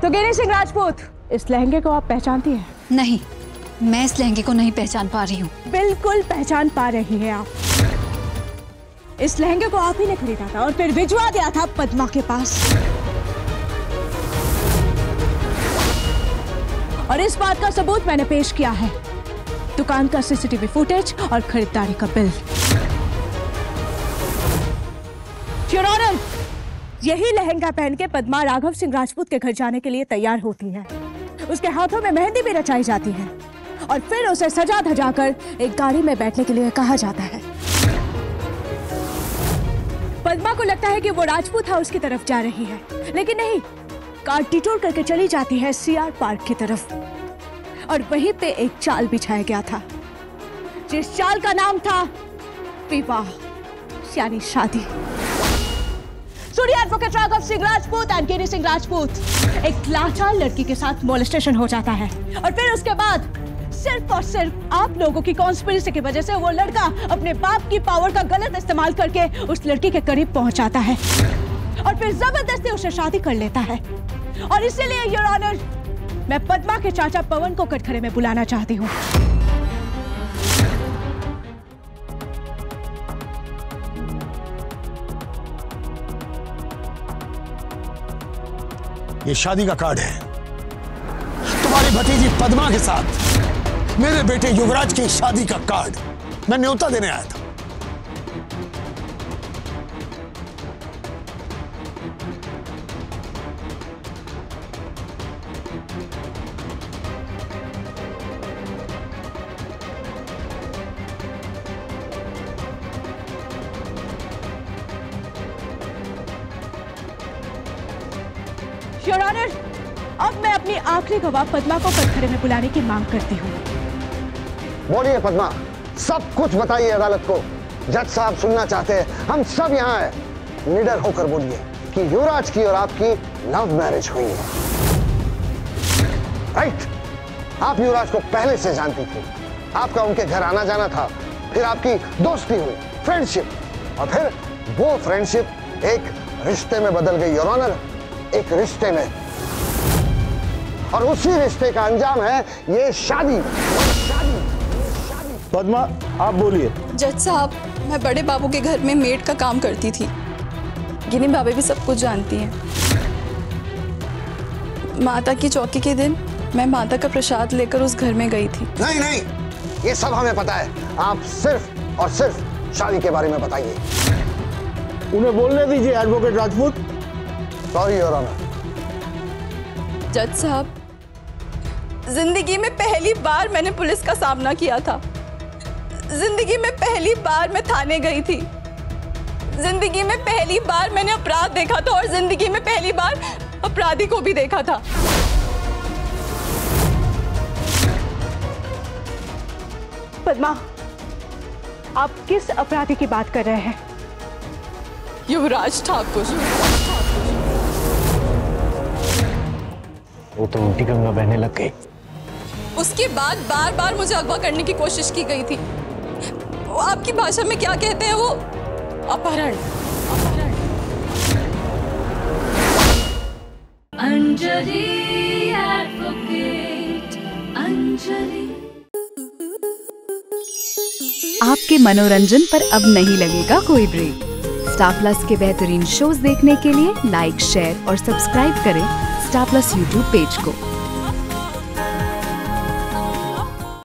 तो गिनी सिंह राजपूत, इस लहंगे को आप पहचानती हैं? नहीं, मैं इस लहंगे को नहीं पहचान पा रही हूँ। बिल्कुल पहचान पा रही हैं आप। इस लहंगे को आप ही ने खरीदा था और फिर भिजवा दिया था पद्मा के पास। और इस बात का सबूत मैंने पेश किया है, दुकान का सीसीटीवी फुटेज और खरीदारी का बिल। योर ऑनर, यही लहंगा पहन के पद्मा राघव सिंह राजपूत के घर जाने के लिए तैयार होती है। उसके हाथों में मेहंदी भी रचाई जाती है और फिर उसे सजा धजा कर एक गाड़ी में बैठने के लिए कहा जाता है। पद्मा को लगता है कि वो राजपूत हाउस की तरफ जा रही है, लेकिन नहीं, कार डिटूर करके चली जाती है सीआर पार्क की तरफ। और वहीं पे एक चाल बिछाया गया था, जिस चाल का नाम था विवाह, यानी शादी। सूर्य एडवोकेट राघव सिंह राजपूत एंड गिनी सिंह राजपूत एक लाचार लड़की के साथ मोलेस्टेशन हो जाता है और फिर उसके बाद सिर्फ और सिर्फ आप लोगों की कॉन्स्पिरेसी की वजह से वो लड़का अपने बाप की पावर का गलत इस्तेमाल करके उस लड़की के करीब पहुंच जाता है और फिर जबरदस्ती उसे शादी कर लेता है। और इसीलिए योर ऑनर, मैं पद्मा के चाचा पवन को कटघरे में बुलाना चाहती हूँ। ये शादी का कार्ड है तुम्हारी भतीजी पद्मा के साथ मेरे बेटे युवराज की शादी का कार्ड। मैं न्योता देने आया था। योर ऑनर, अब मैं अपनी आखिरी गवाह पद्मा को कटघरे में बुलाने की मांग करती हूँ। बोलिए पद्मा, सब कुछ बताइए अदालत को। जज साहब सुनना चाहते हैं, हम सब यहाँ हैं। निडर होकर बोलिए कि युवराज की और आपकी लव मैरिज हुई है। राइट? आप युवराज को पहले से जानती थी, आपका उनके घर आना जाना था, फिर आपकी दोस्ती हुई, फ्रेंडशिप, और फिर वो फ्रेंडशिप एक रिश्ते में बदल गई योर ऑनर, एक रिश्ते में। और उसी रिश्ते का अंजाम है ये शादी। पद्मा, आप बोलिए। जज साहब, मैं बड़े बाबू के घर में मेड का काम करती थी। गिनी भाभी भी सब कुछ जानती हैं। माता की चौकी के दिन मैं माता का प्रसाद लेकर उस घर में गई थी। नहीं नहीं, ये सब हमें पता है। आप सिर्फ और सिर्फ शादी के बारे में बताइए। उन्हें बोलने दीजिए advocate Rajput. Sorry your honour. जज साहब, जिंदगी में पहली बार मैंने पुलिस का सामना किया था। जिंदगी में पहली बार मैं थाने गई थी। जिंदगी में पहली बार मैंने अपराध देखा था और जिंदगी में पहली बार अपराधी को भी देखा था। पद्मा, आप किस अपराधी की बात कर रहे हैं? युवराज ठाकुर। वो तो उल्टी गंगा बहने लग गई। उसके बाद बार बार मुझे अगवा करने की कोशिश की गई थी। वो आपकी भाषा में क्या कहते हैं, वो अपहरण। अंजलि एडवोकेट, अंजलि। आपके मनोरंजन पर अब नहीं लगेगा कोई ब्रेक। स्टार प्लस के बेहतरीन शोज देखने के लिए लाइक, शेयर और सब्सक्राइब करें स्टार प्लस यूट्यूब पेज को।